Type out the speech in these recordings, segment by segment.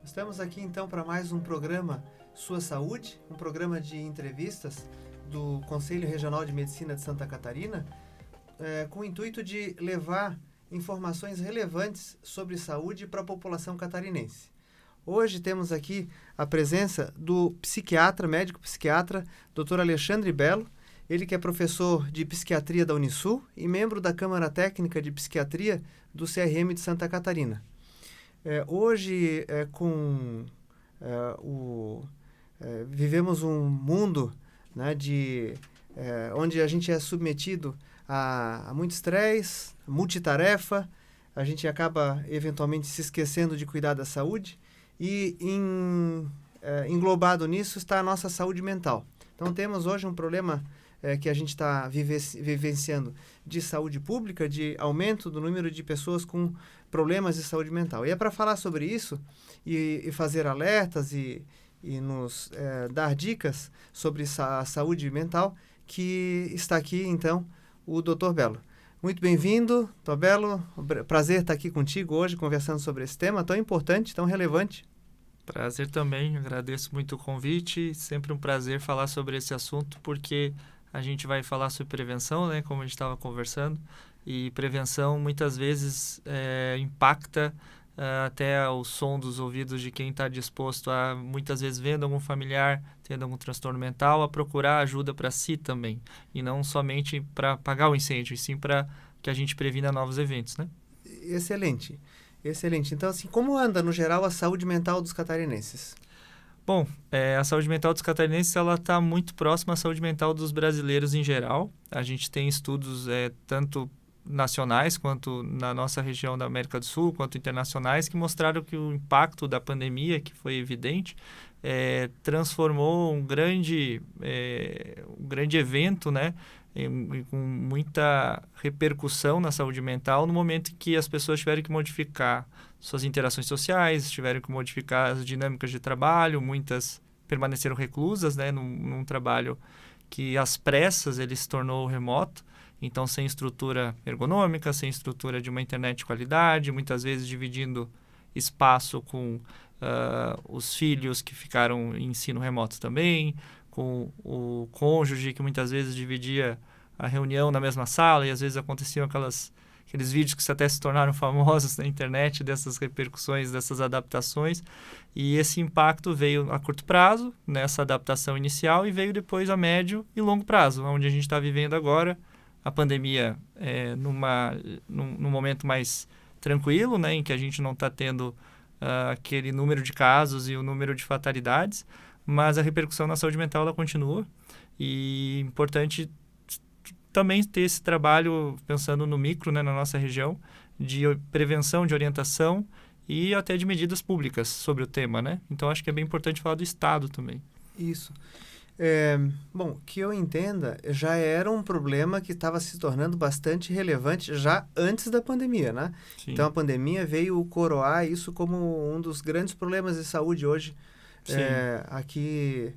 Estamos aqui então para mais um programa Sua Saúde, um programa de entrevistas do Conselho Regional de Medicina de Santa Catarina, com o intuito de levar informações relevantes sobre saúde para a população catarinense. Hoje temos aqui a presença do médico psiquiatra, Dr. Alexandre Bello, ele que é professor de psiquiatria da Unisul e membro da Câmara Técnica de Psiquiatria do CRM de Santa Catarina. Hoje, vivemos um mundo, né, onde a gente é submetido a muito estresse, multitarefa, a gente acaba eventualmente se esquecendo de cuidar da saúde e englobado nisso está a nossa saúde mental. Então temos hoje um problema que a gente está vivenciando de saúde pública, de aumento do número de pessoas com problemas de saúde mental. E é para falar sobre isso e fazer alertas e nos dar dicas sobre a saúde mental que está aqui, então, o Dr. Bello. Muito bem-vindo, Dr. Bello. Prazer estar aqui contigo hoje, conversando sobre esse tema tão importante, tão relevante. Prazer também, agradeço muito o convite. Sempre um prazer falar sobre esse assunto, porque a gente vai falar sobre prevenção, né, como a gente estava conversando, e prevenção muitas vezes impacta até o som dos ouvidos de quem está disposto a, muitas vezes, vendo algum familiar tendo algum transtorno mental, a procurar ajuda para si também, e não somente para apagar o incêndio, e sim para que a gente previna novos eventos, né? Excelente, excelente. Então, assim, como anda, no geral, a saúde mental dos catarinenses? Bom, a saúde mental dos catarinenses está muito próxima à saúde mental dos brasileiros em geral. A gente tem estudos tanto nacionais quanto na nossa região da América do Sul, quanto internacionais, que mostraram que o impacto da pandemia, que foi evidente, transformou um grande evento, né, com muita repercussão na saúde mental, no momento em que as pessoas tiveram que modificar suas interações sociais, tiveram que modificar as dinâmicas de trabalho, muitas permaneceram reclusas, né, num trabalho que às pressas ele se tornou remoto, então sem estrutura ergonômica, sem estrutura de uma internet de qualidade, muitas vezes dividindo espaço com os filhos que ficaram em ensino remoto também, com o cônjuge que muitas vezes dividia a reunião na mesma sala, e às vezes aconteciam aqueles vídeos que até se tornaram famosos na internet, dessas repercussões, dessas adaptações, e esse impacto veio a curto prazo, nessa adaptação inicial, e veio depois a médio e longo prazo, onde a gente está vivendo agora, a pandemia num momento mais tranquilo, né, em que a gente não está tendo aquele número de casos e o número de fatalidades, mas a repercussão na saúde mental ela continua, e é importante também ter esse trabalho, pensando no micro, né, na nossa região, de prevenção, de orientação e até de medidas públicas sobre o tema, né? Então, acho que é bem importante falar do Estado também. Isso. Bom, que eu entenda, já era um problema que estava se tornando bastante relevante já antes da pandemia, né? Sim. Então, a pandemia veio coroar isso como um dos grandes problemas de saúde hoje aqui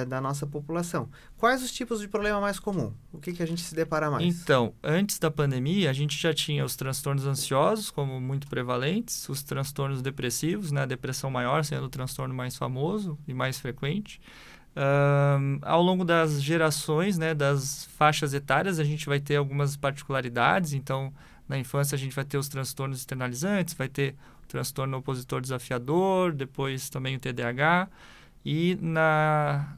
da nossa população. Quais os tipos de problema mais comum? O que a gente se depara mais? Então, antes da pandemia, a gente já tinha os transtornos ansiosos como muito prevalentes, os transtornos depressivos, né? A depressão maior sendo o transtorno mais famoso e mais frequente. Ao longo das gerações, né, das faixas etárias, a gente vai ter algumas particularidades. Então, na infância, a gente vai ter os transtornos externalizantes, vai ter o transtorno opositor desafiador, depois também o TDAH. E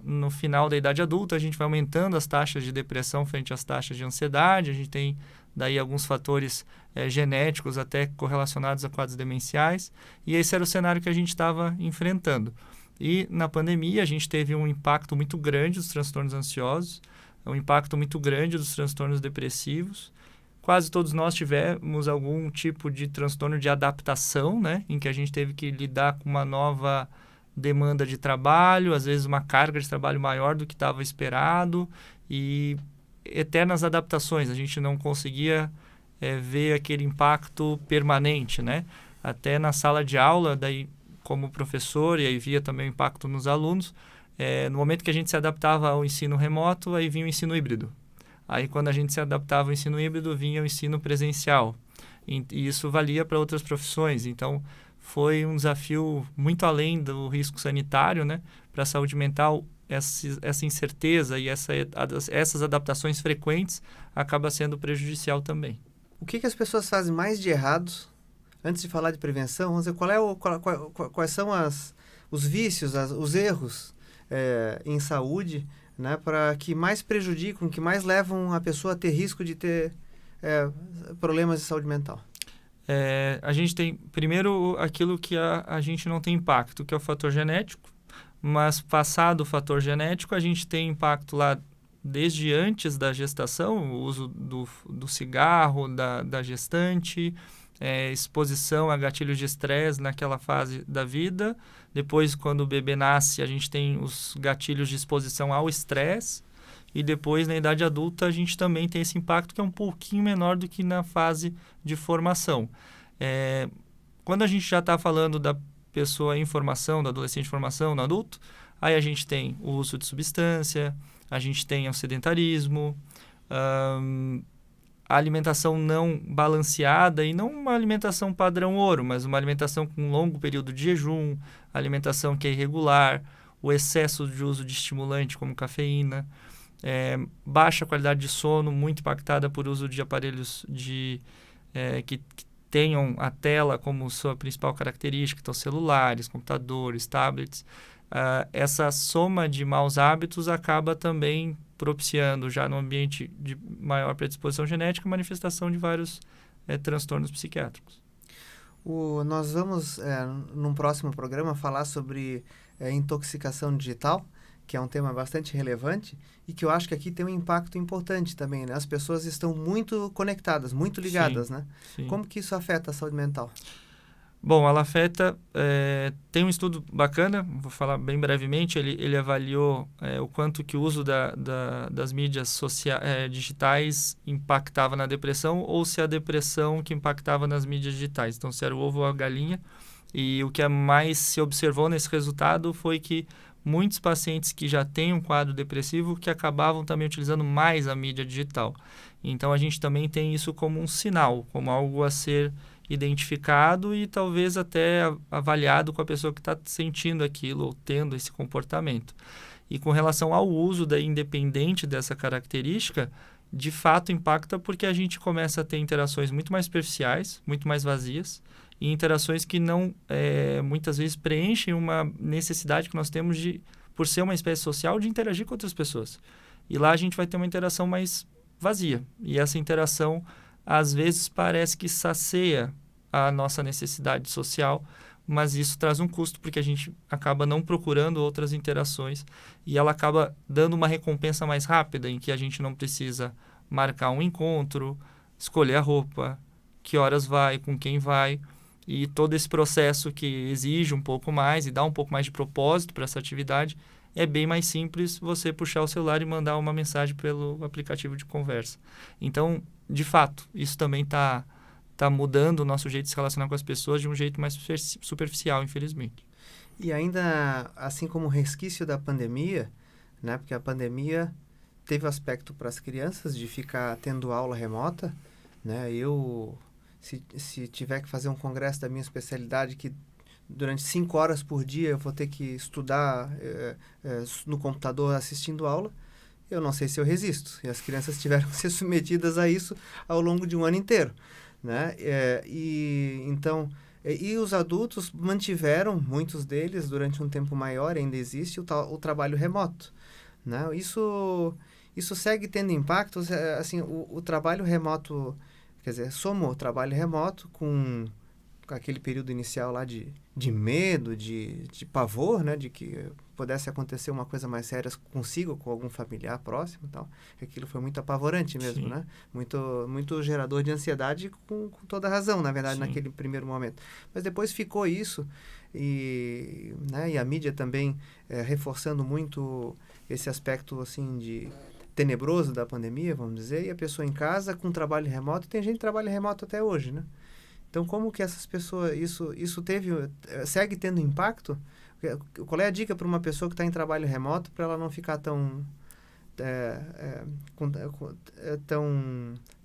no final da idade adulta, a gente vai aumentando as taxas de depressão frente às taxas de ansiedade. A gente tem daí alguns fatores genéticos até correlacionados a quadros demenciais. E esse era o cenário que a gente estava enfrentando. E na pandemia a gente teve um impacto muito grande dos transtornos ansiosos, um impacto muito grande dos transtornos depressivos. Quase todos nós tivemos algum tipo de transtorno de adaptação, né, em que a gente teve que lidar com uma nova demanda de trabalho, às vezes uma carga de trabalho maior do que estava esperado, e eternas adaptações. A gente não conseguia ver aquele impacto permanente, né? Até na sala de aula, daí como professor, e aí via também o impacto nos alunos, no momento que a gente se adaptava ao ensino remoto, aí vinha o ensino híbrido. Aí quando a gente se adaptava ao ensino híbrido, vinha o ensino presencial. E isso valia para outras profissões. Então, foi um desafio muito além do risco sanitário, né? Para a saúde mental, essa incerteza e essas adaptações frequentes acaba sendo prejudicial também. O que as pessoas fazem mais de errados? Antes de falar de prevenção, vamos dizer, quais são os vícios, os erros em saúde, né, para que mais prejudicam, que mais levam a pessoa a ter risco de ter problemas de saúde mental? A gente tem, primeiro, aquilo que a gente não tem impacto, que é o fator genético, mas passado o fator genético, a gente tem impacto lá desde antes da gestação, o uso do cigarro, da gestante, exposição a gatilhos de estresse naquela fase da vida. Depois, quando o bebê nasce, a gente tem os gatilhos de exposição ao estresse. E depois, na idade adulta, a gente também tem esse impacto que é um pouquinho menor do que na fase de formação. Quando a gente já está falando da pessoa em formação, do adolescente em formação, no adulto, aí a gente tem o uso de substância, a gente tem o sedentarismo, a alimentação não balanceada, e não uma alimentação padrão ouro, mas uma alimentação com um longo período de jejum, alimentação que é irregular, o excesso de uso de estimulante como cafeína, baixa qualidade de sono, muito impactada por uso de aparelhos que tenham a tela como sua principal característica, então celulares, computadores, tablets. Essa soma de maus hábitos acaba também propiciando, já no ambiente de maior predisposição genética, a manifestação de vários transtornos psiquiátricos. Nós vamos, num próximo programa, falar sobre intoxicação digital, que é um tema bastante relevante e que eu acho que aqui tem um impacto importante também, né? As pessoas estão muito conectadas, muito ligadas, Sim, né? sim. Como que isso afeta a saúde mental? Bom, ela afeta... tem um estudo bacana, vou falar bem brevemente, ele avaliou o quanto que o uso das mídias digitais impactava na depressão ou se a depressão que impactava nas mídias digitais. Então, se era o ovo ou a galinha. E o que mais se observou nesse resultado foi que muitos pacientes que já têm um quadro depressivo que acabavam também utilizando mais a mídia digital. Então, a gente também tem isso como um sinal, como algo a ser identificado e talvez até avaliado com a pessoa que está sentindo aquilo ou tendo esse comportamento. E com relação ao uso, independente dessa característica, de fato impacta porque a gente começa a ter interações muito mais superficiais, muito mais vazias, e interações que não, muitas vezes, preenchem uma necessidade que nós temos por ser uma espécie social, de interagir com outras pessoas. E lá a gente vai ter uma interação mais vazia. E essa interação, às vezes, parece que sacia a nossa necessidade social, mas isso traz um custo, porque a gente acaba não procurando outras interações e ela acaba dando uma recompensa mais rápida, em que a gente não precisa marcar um encontro, escolher a roupa, que horas vai, com quem vai, e todo esse processo que exige um pouco mais e dá um pouco mais de propósito para essa atividade, é bem mais simples você puxar o celular e mandar uma mensagem pelo aplicativo de conversa. Então, de fato, isso também está mudando o nosso jeito de se relacionar com as pessoas de um jeito mais superficial, infelizmente. E ainda, assim como o resquício da pandemia, né, porque a pandemia teve o aspecto para as crianças de ficar tendo aula remota, né, se tiver que fazer um congresso da minha especialidade que durante 5 horas por dia eu vou ter que estudar no computador assistindo aula, eu não sei se eu resisto. E as crianças tiveram que ser submetidas a isso ao longo de um ano inteiro, né? E os adultos mantiveram, muitos deles, durante um tempo maior, ainda existe o trabalho remoto, né? Isso segue tendo impactos, assim, o trabalho remoto, quer dizer, somou o trabalho remoto com aquele período inicial lá de medo, de pavor, né, de que pudesse acontecer uma coisa mais séria consigo, com algum familiar próximo e tal. Aquilo foi muito apavorante mesmo, Sim. né? Muito gerador de ansiedade, com toda razão, na verdade, Sim. naquele primeiro momento. Mas depois ficou isso, e a mídia também reforçando muito esse aspecto, assim, de tenebroso da pandemia, vamos dizer, e a pessoa em casa com trabalho remoto, tem gente que trabalha remoto até hoje, né? Então, como que essas pessoas, isso segue tendo impacto? Qual é a dica para uma pessoa que está em trabalho remoto para ela não ficar tão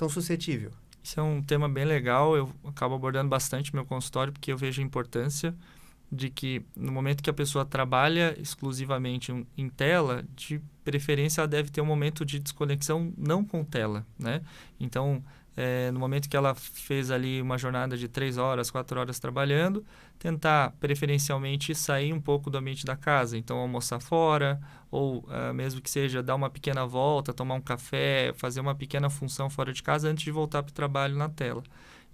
suscetível? Isso é um tema bem legal, eu acabo abordando bastante no meu consultório, porque eu vejo a importância de que no momento que a pessoa trabalha exclusivamente em tela, de preferência ela deve ter um momento de desconexão não com tela, né? Então, no momento que ela fez ali uma jornada de 3 horas, 4 horas trabalhando, tentar preferencialmente sair um pouco do ambiente da casa. Então, almoçar fora, ou mesmo que seja dar uma pequena volta, tomar um café, fazer uma pequena função fora de casa antes de voltar para o trabalho na tela.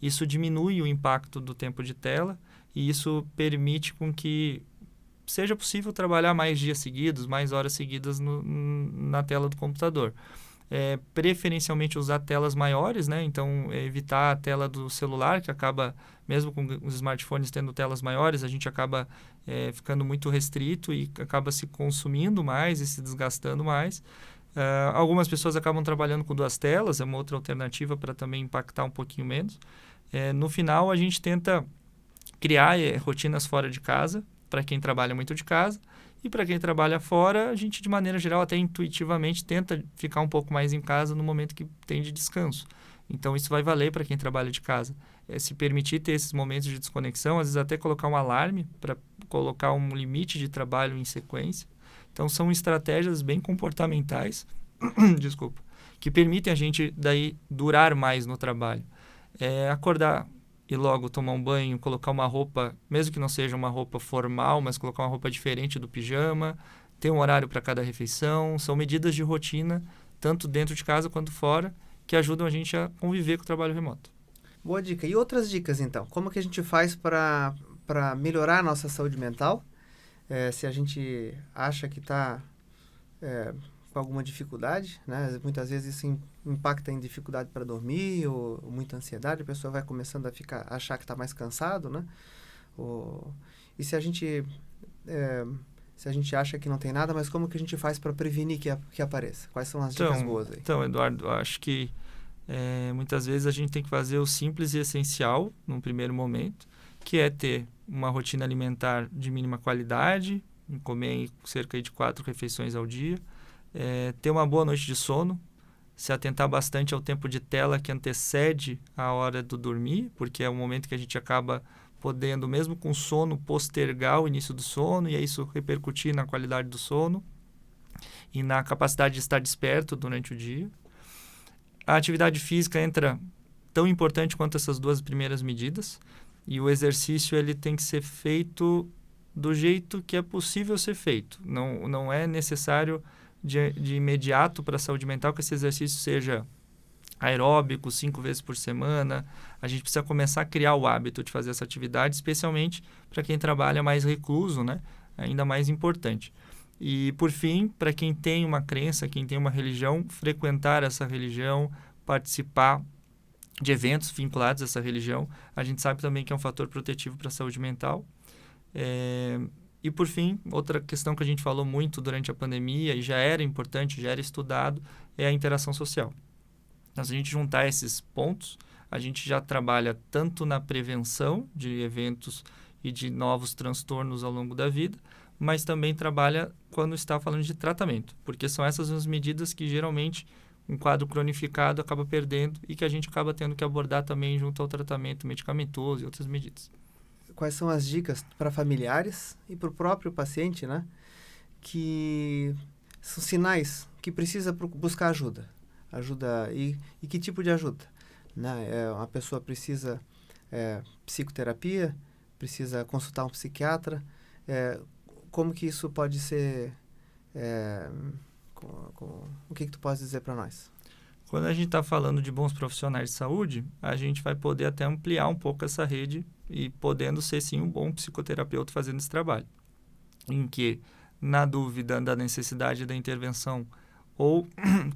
Isso diminui o impacto do tempo de tela e isso permite com que seja possível trabalhar mais dias seguidos, mais horas seguidas na tela do computador. Preferencialmente usar telas maiores, né? Então, evitar a tela do celular, que acaba, mesmo com os smartphones tendo telas maiores, a gente acaba ficando muito restrito e acaba se consumindo mais e se desgastando mais. Algumas pessoas acabam trabalhando com 2 telas, é uma outra alternativa para também impactar um pouquinho menos. No final, a gente tenta criar rotinas fora de casa, para quem trabalha muito de casa. E para quem trabalha fora, a gente, de maneira geral, até intuitivamente, tenta ficar um pouco mais em casa no momento que tem de descanso. Então, isso vai valer para quem trabalha de casa. Se permitir ter esses momentos de desconexão, às vezes até colocar um alarme para colocar um limite de trabalho em sequência. Então, são estratégias bem comportamentais, desculpa, que permitem a gente, daí, durar mais no trabalho. Acordar e logo tomar um banho, colocar uma roupa, mesmo que não seja uma roupa formal, mas colocar uma roupa diferente do pijama, ter um horário para cada refeição, são medidas de rotina, tanto dentro de casa quanto fora, que ajudam a gente a conviver com o trabalho remoto. Boa dica. E outras dicas, então? Como que a gente faz para melhorar a nossa saúde mental? Se a gente acha que está com alguma dificuldade, né? Muitas vezes isso impacta em dificuldade para dormir ou muita ansiedade, a pessoa vai começando a achar que está mais cansado, né? E se a gente acha que não tem nada, mas como que a gente faz para prevenir que apareça? Quais são as dicas boas aí? Então, Eduardo, acho que muitas vezes a gente tem que fazer o simples e essencial num primeiro momento, que é ter uma rotina alimentar de mínima qualidade, comer cerca de 4 refeições ao dia, ter uma boa noite de sono, se atentar bastante ao tempo de tela que antecede a hora do dormir, porque é o momento que a gente acaba podendo, mesmo com sono, postergar o início do sono, e aí isso repercutir na qualidade do sono e na capacidade de estar desperto durante o dia. A atividade física entra tão importante quanto essas 2 primeiras medidas, e o exercício ele tem que ser feito do jeito que é possível ser feito. Não é necessário de imediato para a saúde mental que esse exercício seja aeróbico 5 vezes por semana. A gente precisa começar a criar o hábito de fazer essa atividade, especialmente para quem trabalha mais recluso, né? Ainda mais importante. E, por fim, para quem tem uma crença, quem tem uma religião, frequentar essa religião, participar de eventos vinculados a essa religião. A gente sabe também que é um fator protetivo para a saúde mental. E, por fim, outra questão que a gente falou muito durante a pandemia e já era importante, já era estudado, é a interação social. Então, se a gente juntar esses pontos, a gente já trabalha tanto na prevenção de eventos e de novos transtornos ao longo da vida, mas também trabalha quando está falando de tratamento, porque são essas as medidas que geralmente um quadro cronificado acaba perdendo e que a gente acaba tendo que abordar também junto ao tratamento medicamentoso e outras medidas. Quais são as dicas para familiares e para o próprio paciente, né? Que são sinais que precisa buscar ajuda. E que tipo de ajuda? Né? Uma pessoa precisa psicoterapia, precisa consultar um psiquiatra. Como que isso pode ser... o que tu pode dizer para nós? Quando a gente está falando de bons profissionais de saúde, a gente vai poder até ampliar um pouco essa rede e podendo ser, sim, um bom psicoterapeuta fazendo esse trabalho. Em que, na dúvida da necessidade da intervenção ou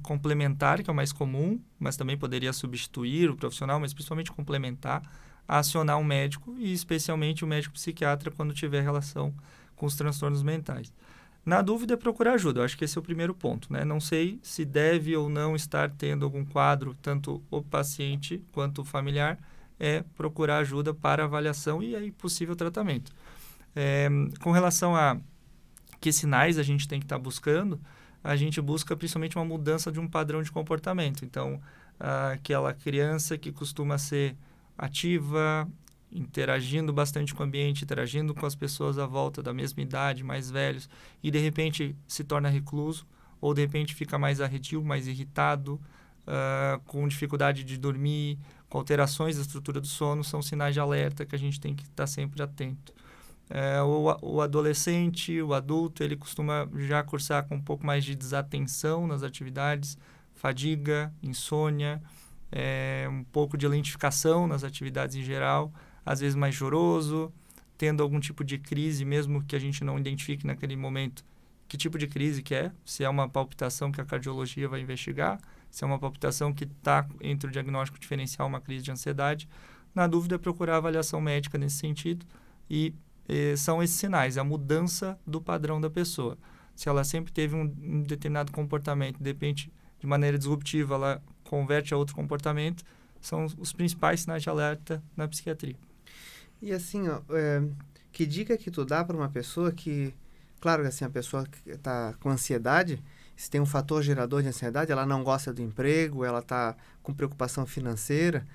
complementar, que é o mais comum, mas também poderia substituir o profissional, mas principalmente complementar, a acionar um médico e especialmente o médico psiquiatra quando tiver relação com os transtornos mentais. Na dúvida, é procurar ajuda. Eu acho que esse é o primeiro ponto, né? Não sei se deve ou não estar tendo algum quadro, tanto o paciente quanto o familiar, procurar ajuda para avaliação e aí possível tratamento. Com relação a que sinais a gente tem que estar buscando, a gente busca principalmente uma mudança de um padrão de comportamento. Então, aquela criança que costuma ser ativa, interagindo bastante com o ambiente, interagindo com as pessoas à volta da mesma idade, mais velhos, e de repente se torna recluso, ou de repente fica mais arredio, mais irritado, com dificuldade de dormir, com alterações da estrutura do sono, são sinais de alerta que a gente tem que estar sempre atento. O adolescente, o adulto, ele costuma já cursar com um pouco mais de desatenção nas atividades, fadiga, insônia, um pouco de lentificação nas atividades em geral, às vezes mais choroso, tendo algum tipo de crise, mesmo que a gente não identifique naquele momento que tipo de crise que é, se é uma palpitação que a cardiologia vai investigar, se é uma palpitação que está entre o diagnóstico diferencial uma crise de ansiedade. Na dúvida, é procurar avaliação médica nesse sentido e são esses sinais, a mudança do padrão da pessoa. Se ela sempre teve um determinado comportamento, de repente, de maneira disruptiva, ela converte a outro comportamento, são os principais sinais de alerta na psiquiatria. E assim, que dica que tu dá para uma pessoa que, claro que assim, a pessoa que está com ansiedade, se tem um fator gerador de ansiedade, ela não gosta do emprego, ela está com preocupação financeira,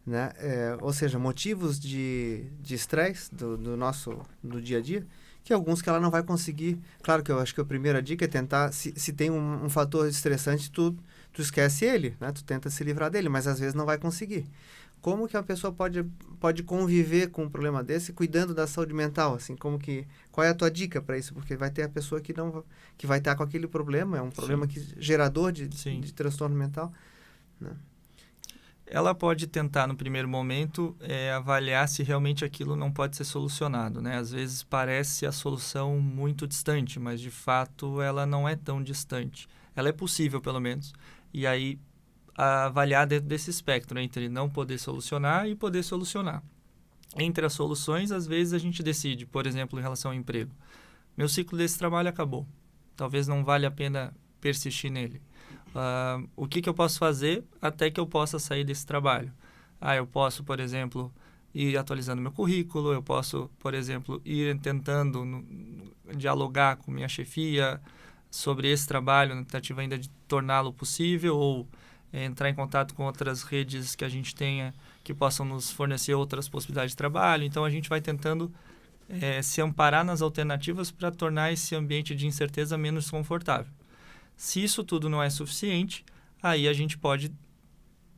né? Ou seja, motivos de estresse do dia a dia, que alguns que ela não vai conseguir. Claro que eu acho que a primeira dica é tentar, se tem um fator estressante, tu esquece ele, né? Tu tenta se livrar dele, mas às vezes não vai conseguir. Como que a pessoa pode conviver com um problema desse, cuidando da saúde mental, assim, qual é a tua dica para isso? Porque vai ter a pessoa que vai estar com aquele problema, é um problema gerador de transtorno mental, né? Ela pode tentar, no primeiro momento, avaliar se realmente aquilo não pode ser solucionado, né? Às vezes parece a solução muito distante, mas de fato ela não é tão distante. Ela é possível, pelo menos. E aí, avaliar dentro desse espectro, entre não poder solucionar e poder solucionar. Entre as soluções, às vezes a gente decide, por exemplo, em relação ao emprego. Meu ciclo desse trabalho acabou. Talvez não valha a pena persistir nele. O que eu posso fazer até que eu possa sair desse trabalho? Eu posso, por exemplo, ir atualizando meu currículo, eu posso, por exemplo, ir tentando dialogar com minha chefia sobre esse trabalho, na tentativa ainda de torná-lo possível, ou entrar em contato com outras redes que a gente tenha que possam nos fornecer outras possibilidades de trabalho. Então, a gente vai tentando se amparar nas alternativas para tornar esse ambiente de incerteza menos confortável. Se isso tudo não é suficiente, aí a gente pode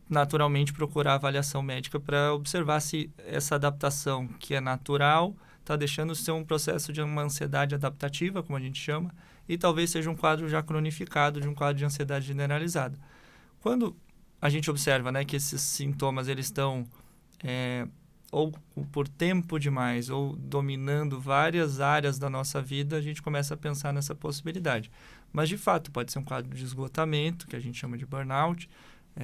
naturalmente procurar avaliação médica para observar se essa adaptação que é natural está deixando de ser um processo de uma ansiedade adaptativa, como a gente chama, e talvez seja um quadro já cronificado de um quadro de ansiedade generalizada. Quando a gente observa, né, que esses sintomas eles estão ou por tempo demais ou dominando várias áreas da nossa vida, a gente começa a pensar nessa possibilidade. Mas, de fato, pode ser um quadro de esgotamento, que a gente chama de burnout,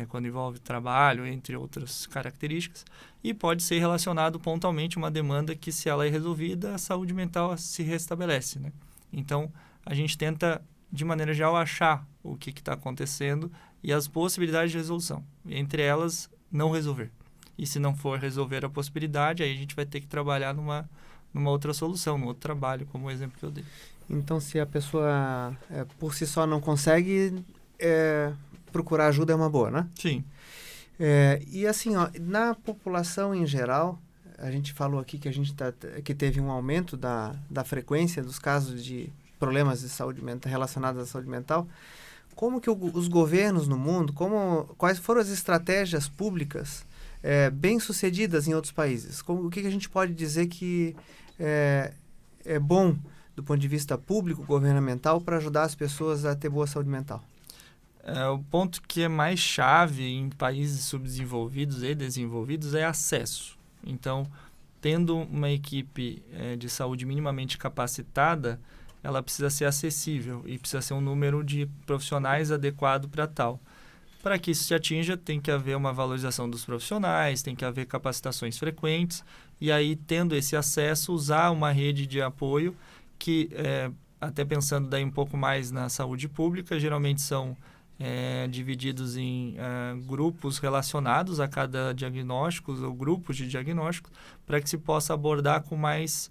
quando envolve trabalho, entre outras características, e pode ser relacionado pontualmente a uma demanda que, se ela é resolvida, a saúde mental se restabelece, né? Então, a gente tenta, de maneira geral, achar o que está acontecendo e as possibilidades de resolução. Entre elas, não resolver. E se não for resolver a possibilidade, aí a gente vai ter que trabalhar numa outra solução, num outro trabalho, como o exemplo que eu dei. Então, se a pessoa por si só não consegue, procurar ajuda é uma boa, né? Sim. E assim, na população em geral, a gente falou aqui que teve um aumento da frequência dos casos de problemas de saúde mental relacionados à saúde mental. Como que os governos no mundo, quais foram as estratégias públicas bem-sucedidas em outros países? O que a gente pode dizer que é bom do ponto de vista público, governamental, para ajudar as pessoas a ter boa saúde mental? O ponto que é mais chave em países subdesenvolvidos e desenvolvidos é acesso. Então, tendo uma equipe de saúde minimamente capacitada, ela precisa ser acessível e precisa ser um número de profissionais adequado para tal. Para que isso se atinja, tem que haver uma valorização dos profissionais, tem que haver capacitações frequentes, e aí, tendo esse acesso, usar uma rede de apoio que, até pensando daí um pouco mais na saúde pública, geralmente são divididos em grupos relacionados a cada diagnóstico, ou grupos de diagnósticos, para que se possa abordar com mais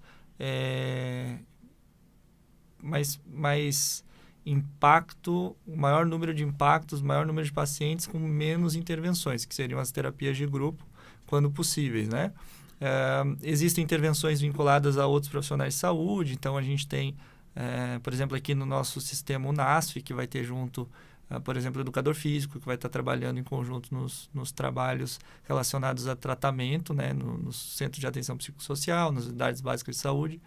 impacto, o maior número de impactos, o maior número de pacientes com menos intervenções, que seriam as terapias de grupo, quando possíveis, né? Existem intervenções vinculadas a outros profissionais de saúde, então a gente tem, por exemplo, aqui no nosso sistema o NASF, que vai ter junto, por exemplo, o educador físico, que vai estar trabalhando em conjunto nos trabalhos relacionados a tratamento, né, no centro de atenção psicossocial, nas unidades básicas de saúde,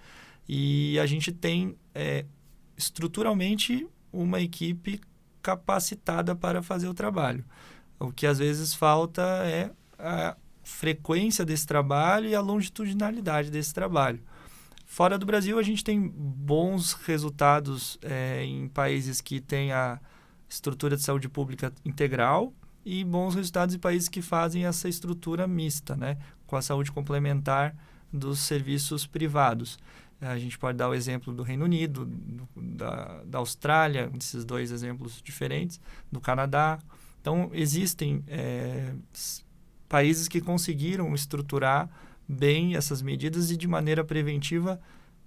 e a gente tem estruturalmente uma equipe capacitada para fazer o trabalho. O que às vezes falta é a frequência desse trabalho e a longitudinalidade desse trabalho. Fora do Brasil, a gente tem bons resultados em países que têm a estrutura de saúde pública integral e bons resultados em países que fazem essa estrutura mista, né, com a saúde complementar dos serviços privados. A gente pode dar o exemplo do Reino Unido, da Austrália, esses dois exemplos diferentes, do Canadá. Então, existem países que conseguiram estruturar bem essas medidas e de maneira preventiva.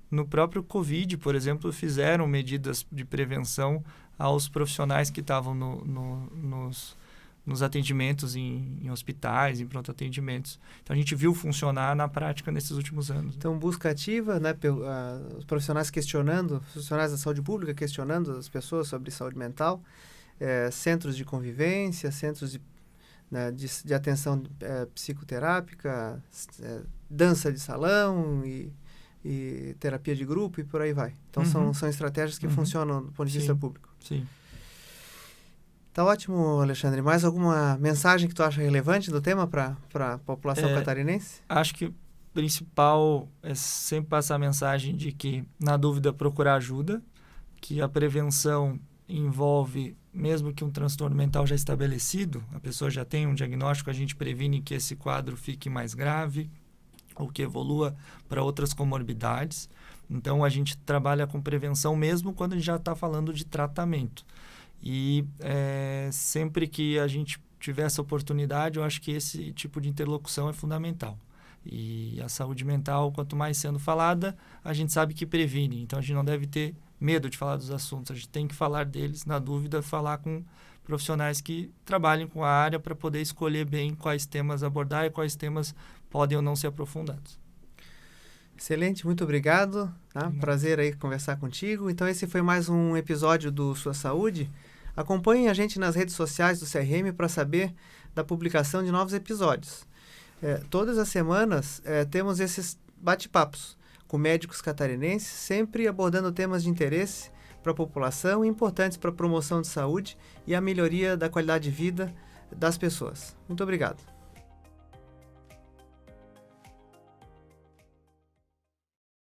No próprio Covid, por exemplo, fizeram medidas de prevenção aos profissionais que estavam nos atendimentos em hospitais, em pronto-atendimentos. Então, a gente viu funcionar na prática nesses últimos anos. Então, busca ativa, né, os profissionais questionando, os profissionais da saúde pública questionando as pessoas sobre saúde mental, centros de convivência, centros de atenção psicoterápica, dança de salão e terapia de grupo e por aí vai. Então, são estratégias que funcionam do ponto de vista público. Sim. Tá ótimo, Alexandre. Mais alguma mensagem que tu acha relevante do tema para a população catarinense? Acho que o principal é sempre passar a mensagem de que, na dúvida, procurar ajuda, que a prevenção envolve, mesmo que um transtorno mental já estabelecido, a pessoa já tem um diagnóstico, a gente previne que esse quadro fique mais grave ou que evolua para outras comorbidades. Então, a gente trabalha com prevenção mesmo quando a gente já está falando de tratamento. E sempre que a gente tiver essa oportunidade, eu acho que esse tipo de interlocução é fundamental. E a saúde mental, quanto mais sendo falada, a gente sabe que previne. Então, a gente não deve ter medo de falar dos assuntos. A gente tem que falar deles, na dúvida, falar com profissionais que trabalhem com a área para poder escolher bem quais temas abordar e quais temas podem ou não ser aprofundados. Excelente, muito obrigado. Tá? Prazer aí conversar contigo. Então, esse foi mais um episódio do Sua Saúde. Acompanhem a gente nas redes sociais do CRM para saber da publicação de novos episódios. Todas as semanas temos esses bate-papos com médicos catarinenses, sempre abordando temas de interesse para a população e importantes para a promoção de saúde e a melhoria da qualidade de vida das pessoas. Muito obrigado.